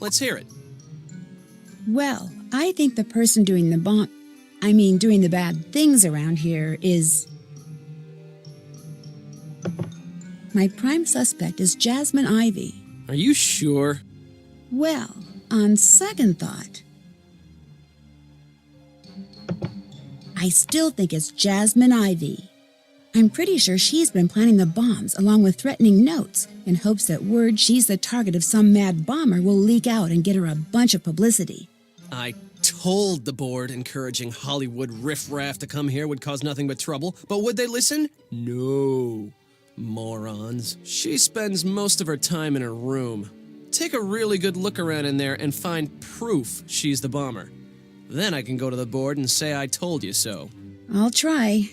Let's hear it. Well, I think the person doing the doing the bad things around here is... My prime suspect is Jasmine Ivy. Are you sure? Well, on second thought, I still think it's Jasmine Ivy. I'm pretty sure she's been planning the bombs along with threatening notes in hopes that word she's the target of some mad bomber will leak out and get her a bunch of publicity. I told the board encouraging Hollywood riffraff to come here would cause nothing but trouble, but would they listen? No. Morons. She spends most of her time in her room. Take a really good look around in there and find proof she's the bomber. Then I can go to the board and say I told you so. I'll try.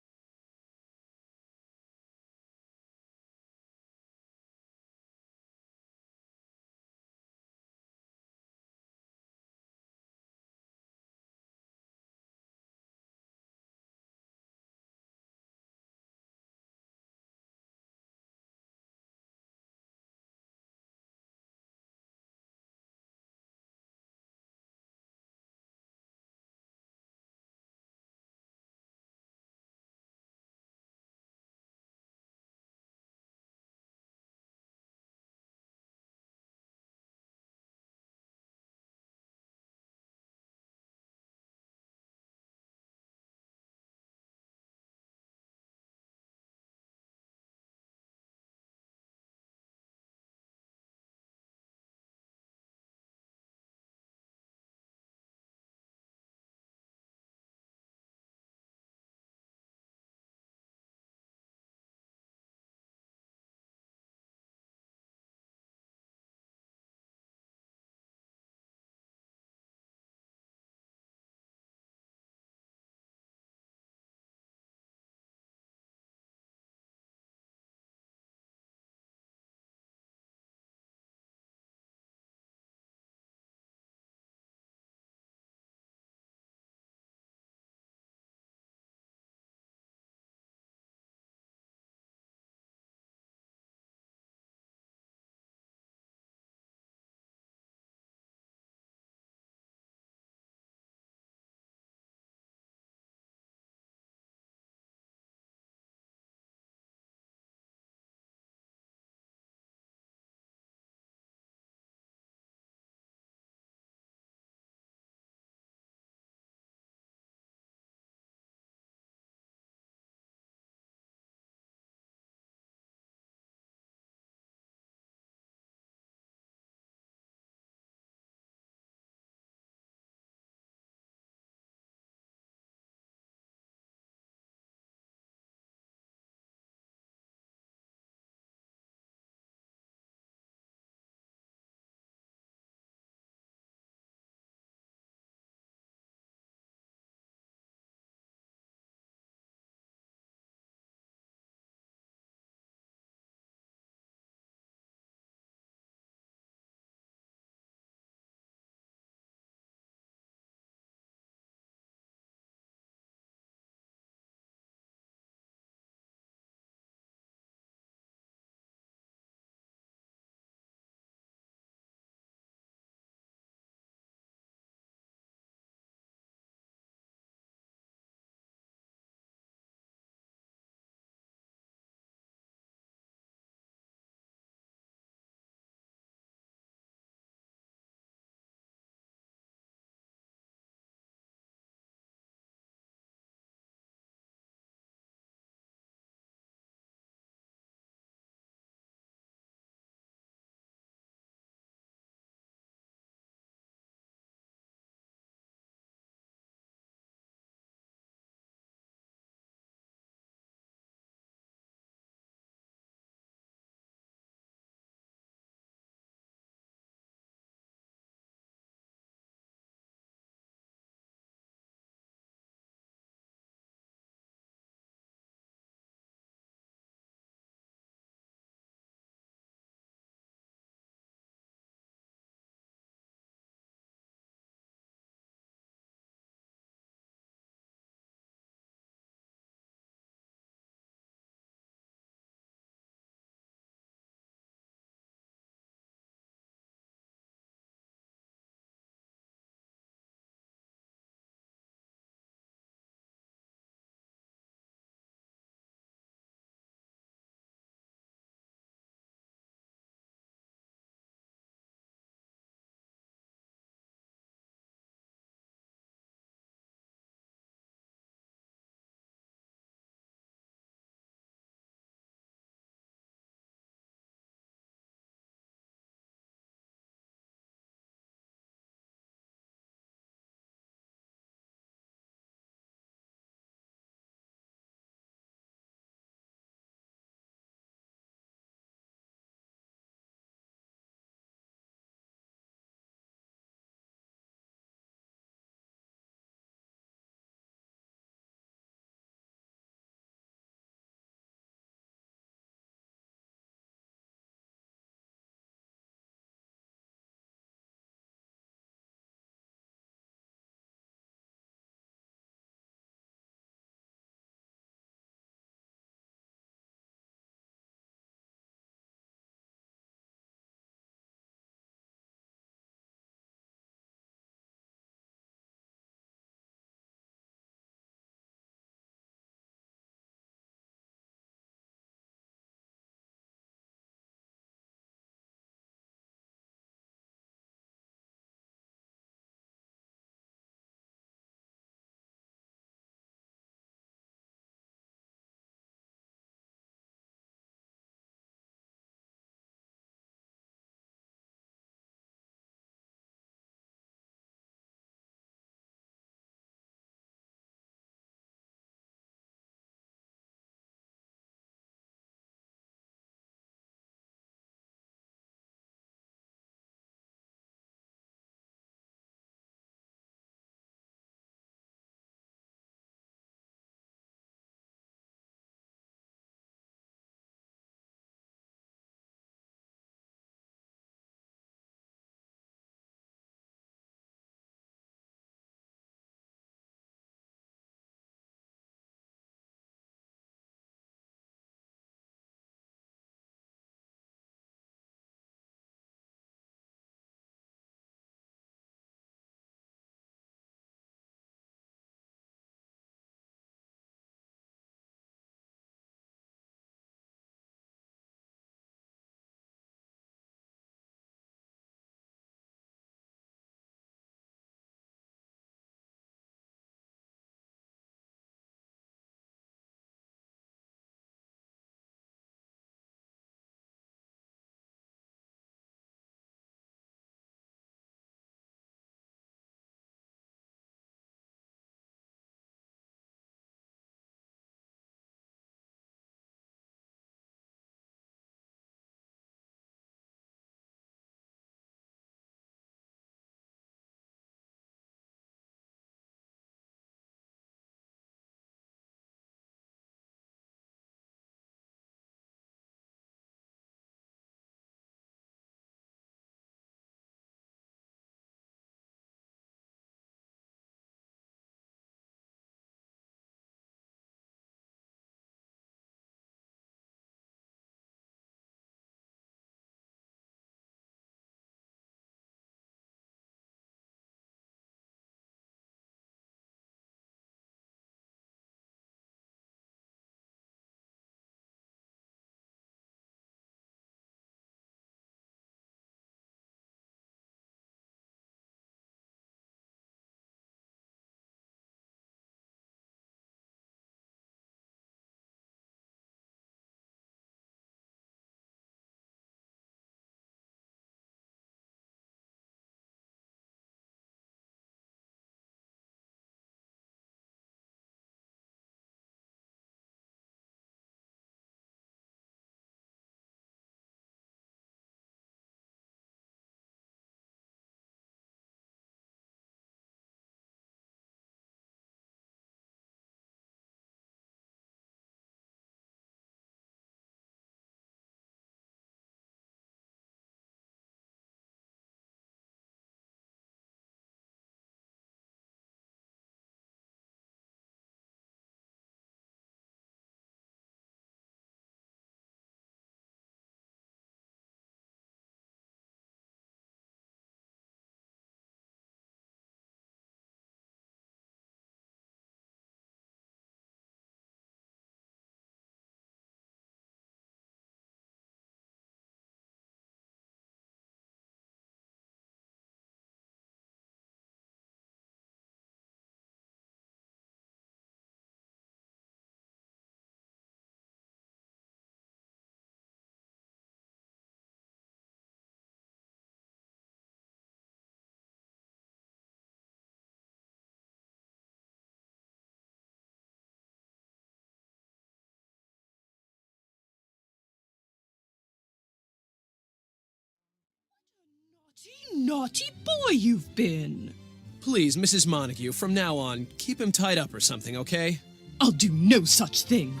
naughty boy you've been. Please, Mrs. Montague, from now on, keep him tied up or something, okay? I'll do no such thing.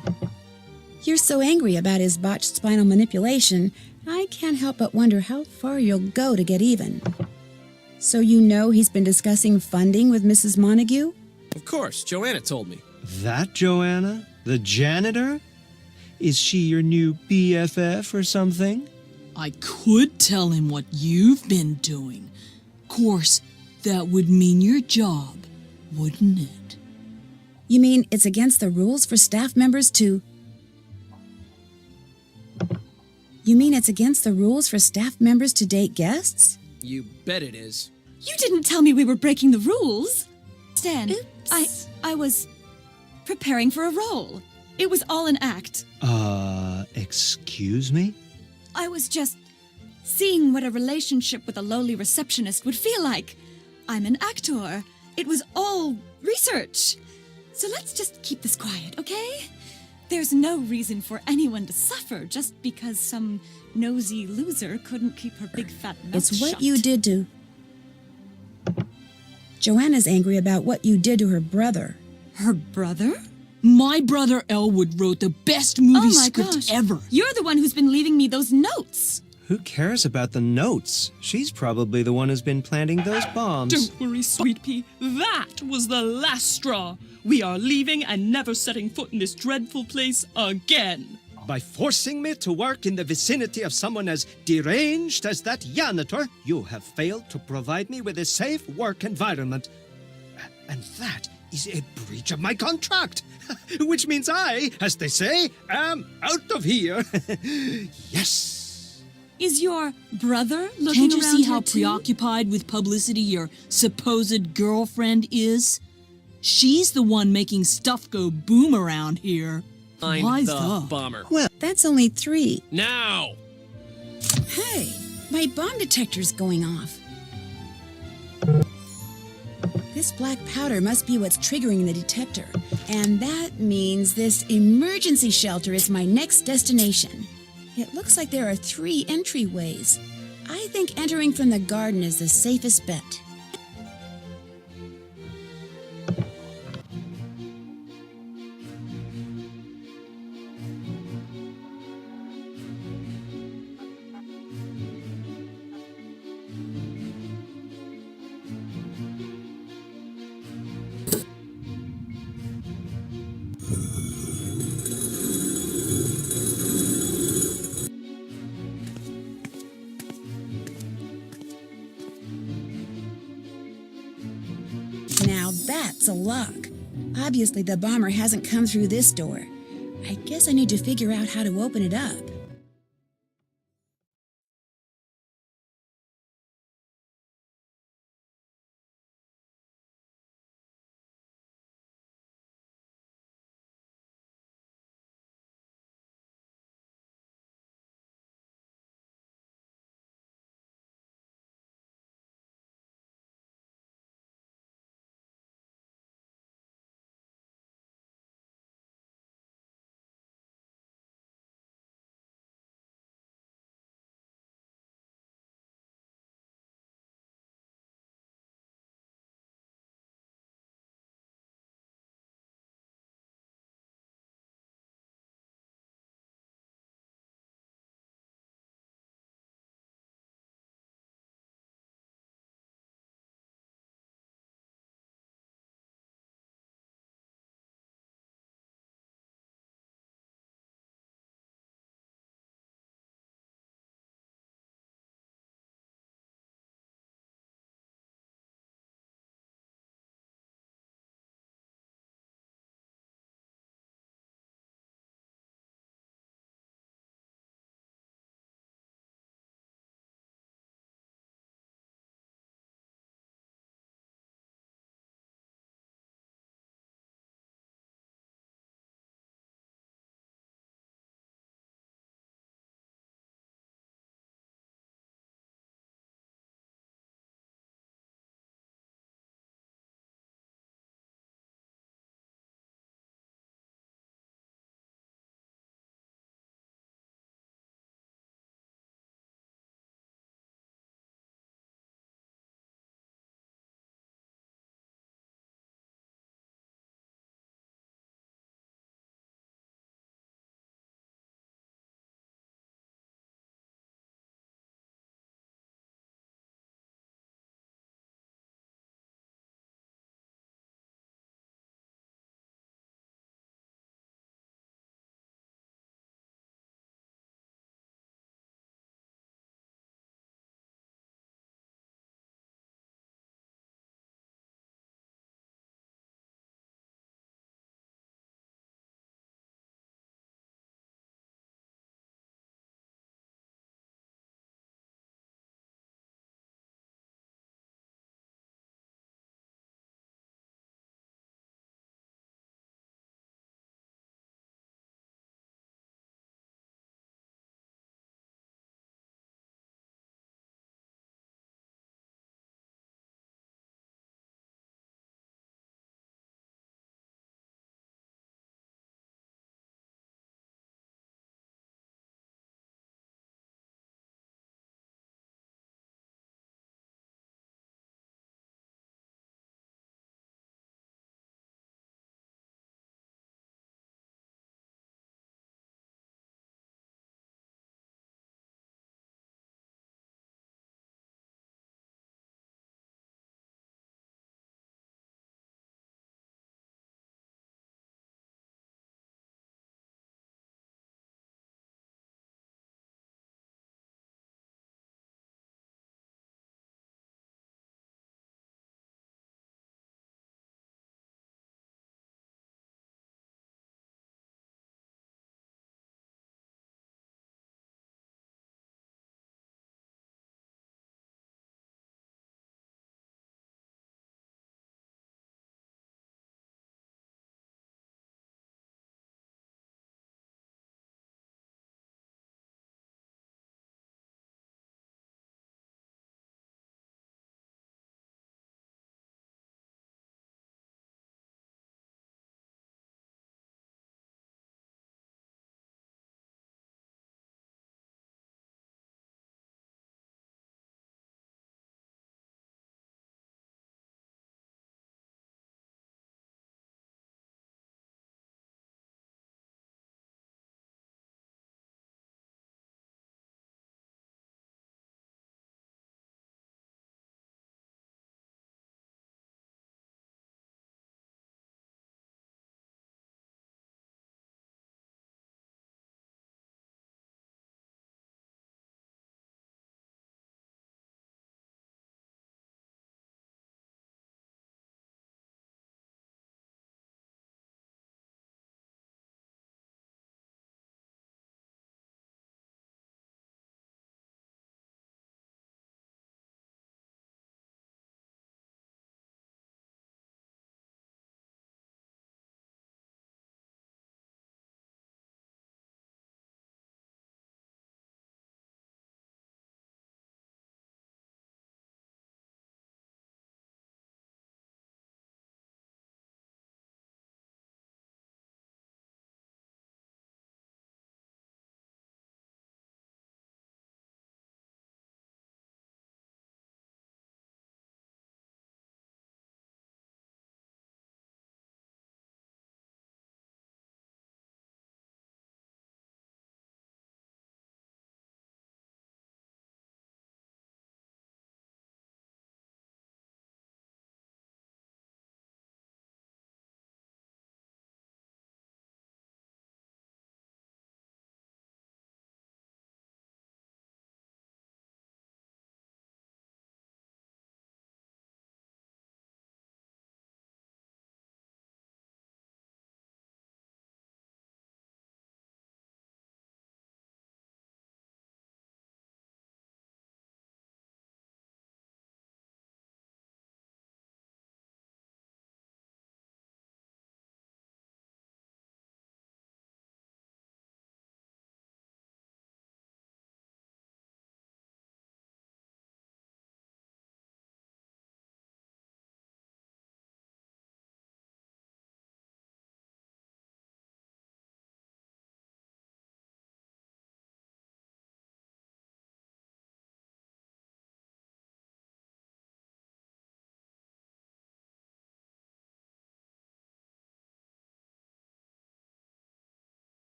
You're so angry about his botched spinal manipulation, I can't help but wonder how far you'll go to get even. So you know he's been discussing funding with Mrs. Montague? Of course, Joanna told me. That Joanna? The janitor? Is she your new BFF or something? I could tell him what you've been doing. Course, that would mean your job, wouldn't it? You mean it's against the rules for staff members to... You mean it's against the rules for staff members to date guests? You bet it is. You didn't tell me we were breaking the rules. Stan, Oops. I was preparing for a role. It was all an act. Excuse me? I was just seeing what a relationship with a lowly receptionist would feel like. I'm an actor. It was all research. So let's just keep this quiet, okay? There's no reason for anyone to suffer just because some nosy loser couldn't keep her big fat mouth It's what shut. you did to... Joanna's angry about what you did to her brother. Her brother? My brother Elwood wrote the best movie Oh my script gosh. ever. You're the one who's been leaving me those notes. Who cares about the notes? She's probably the one who's been planting those bombs. Don't worry, sweet pea. That was the last straw. We are leaving and never setting foot in this dreadful place again. By forcing me to work in the vicinity of someone as deranged as that janitor, you have failed to provide me with a safe work environment. And that is a breach of my contract, which means I, as they say, am out of here. Yes. Is your brother looking Can't you around see here how too? preoccupied with publicity your supposed girlfriend is? She's the one making stuff go boom around here. Find Why's the bomber. Well, That's only 3. Now! Hey, my bomb detector's going off. This black powder must be what's triggering the detector. And that means this emergency shelter is my next destination. It looks like there are 3 entryways. I think entering from the garden is the safest bet. Now that's a lock. Obviously the bomber hasn't come through this door. I guess I need to figure out how to open it up.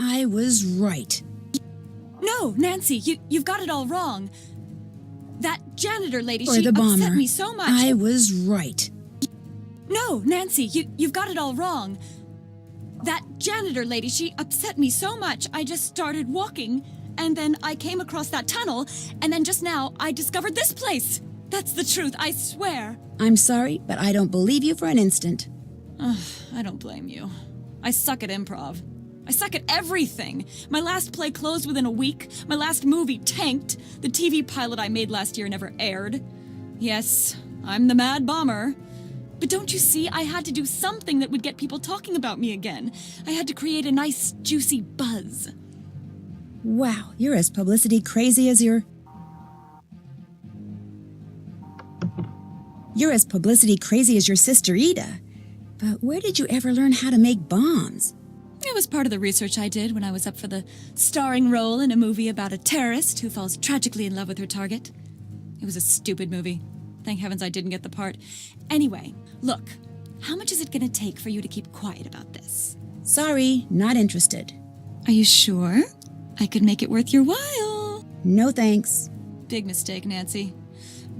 I was right. No, Nancy, you've got it all wrong. That janitor lady, For she the upset bomber, me so much. I was right. No, Nancy, you've got it all wrong. That janitor lady, she upset me so much, I just started walking, and then I came across that tunnel, and then just now, I discovered this place. That's the truth, I swear. I'm sorry, but I don't believe you for an instant. I don't blame you. I suck at improv. I suck at everything. My last play closed within a week. My last movie tanked. The TV pilot I made last year never aired. Yes, I'm the Mad Bomber. But don't you see, I had to do something that would get people talking about me again. I had to create a nice, juicy buzz. Wow, you're as publicity crazy as your... You're as publicity crazy as your sister Ida. But where did you ever learn how to make bombs? It was part of the research I did when I was up for the starring role in a movie about a terrorist who falls tragically in love with her target. It was a stupid movie. Thank heavens I didn't get the part. Anyway, look, how much is it going to take for you to keep quiet about this? Sorry, not interested. Are you sure? I could make it worth your while. No thanks. Big mistake, Nancy.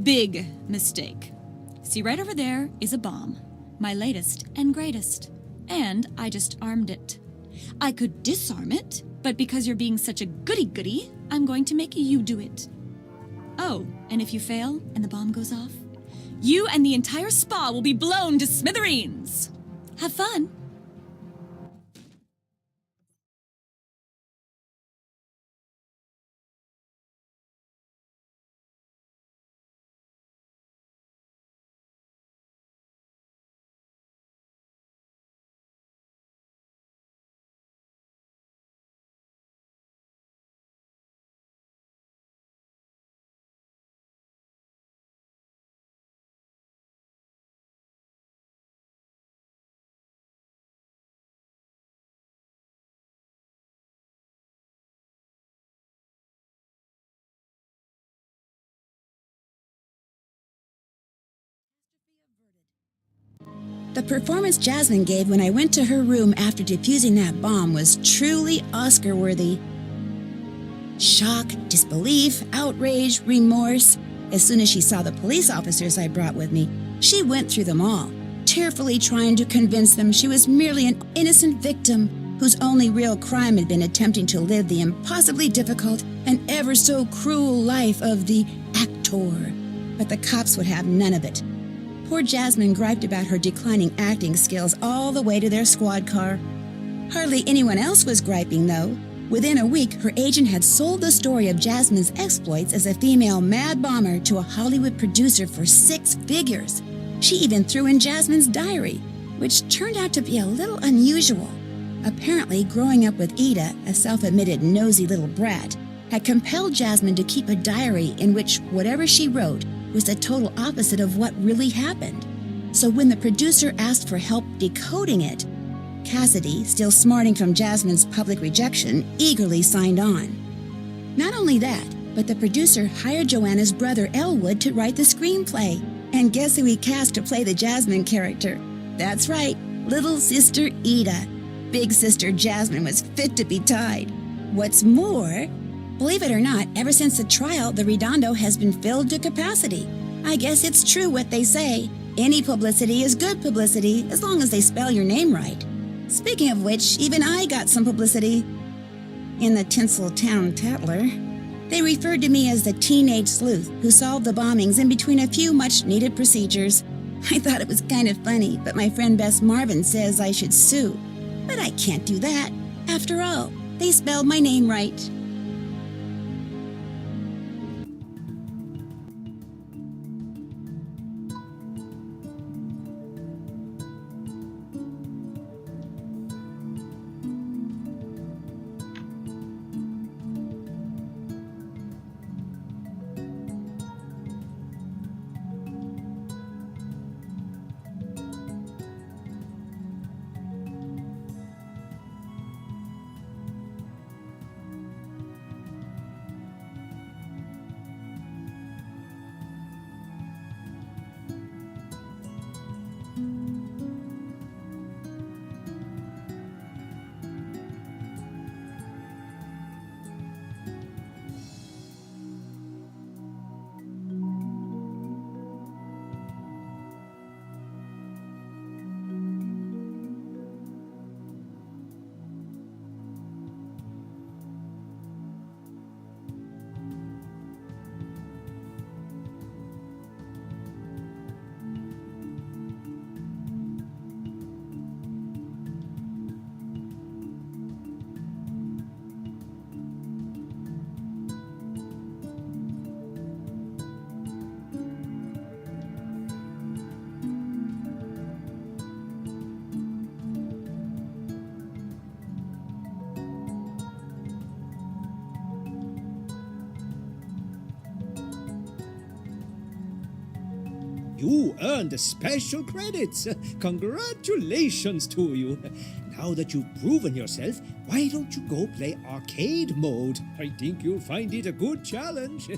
Big mistake. See, right over there is a bomb. My latest and greatest. And I just armed it. I could disarm it, but because you're being such a goody-goody, I'm going to make you do it. Oh, and if you fail and the bomb goes off, you and the entire spa will be blown to smithereens. Have fun. The performance Jasmine gave when I went to her room after defusing that bomb was truly Oscar-worthy. Shock, disbelief, outrage, remorse. As soon as she saw the police officers I brought with me, she went through them all, tearfully trying to convince them she was merely an innocent victim whose only real crime had been attempting to live the impossibly difficult and ever so cruel life of the actor. But the cops would have none of it. Poor Jasmine griped about her declining acting skills all the way to their squad car. Hardly anyone else was griping, though. Within a week, her agent had sold the story of Jasmine's exploits as a female mad bomber to a Hollywood producer for 6 figures. She even threw in Jasmine's diary, which turned out to be a little unusual. Apparently, growing up with Ida, a self-admitted nosy little brat, had compelled Jasmine to keep a diary in which whatever she wrote was the total opposite of what really happened. So when the producer asked for help decoding it, Cassidy, still smarting from Jasmine's public rejection, eagerly signed on. Not only that, but the producer hired Joanna's brother Elwood to write the screenplay. And guess who he cast to play the Jasmine character? That's right, little sister Ida. Big sister Jasmine was fit to be tied. What's more, believe it or not, ever since the trial, the Redondo has been filled to capacity. I guess it's true what they say. Any publicity is good publicity as long as they spell your name right. Speaking of which, even I got some publicity. In the Tinseltown Tatler, they referred to me as the teenage sleuth who solved the bombings in between a few much-needed procedures. I thought it was kind of funny, but my friend Bess Marvin says I should sue. But I can't do that. After all, they spelled my name right. You earned the special credits. Congratulations to you. Now that you've proven yourself, why don't you go play arcade mode? I think you'll find it a good challenge.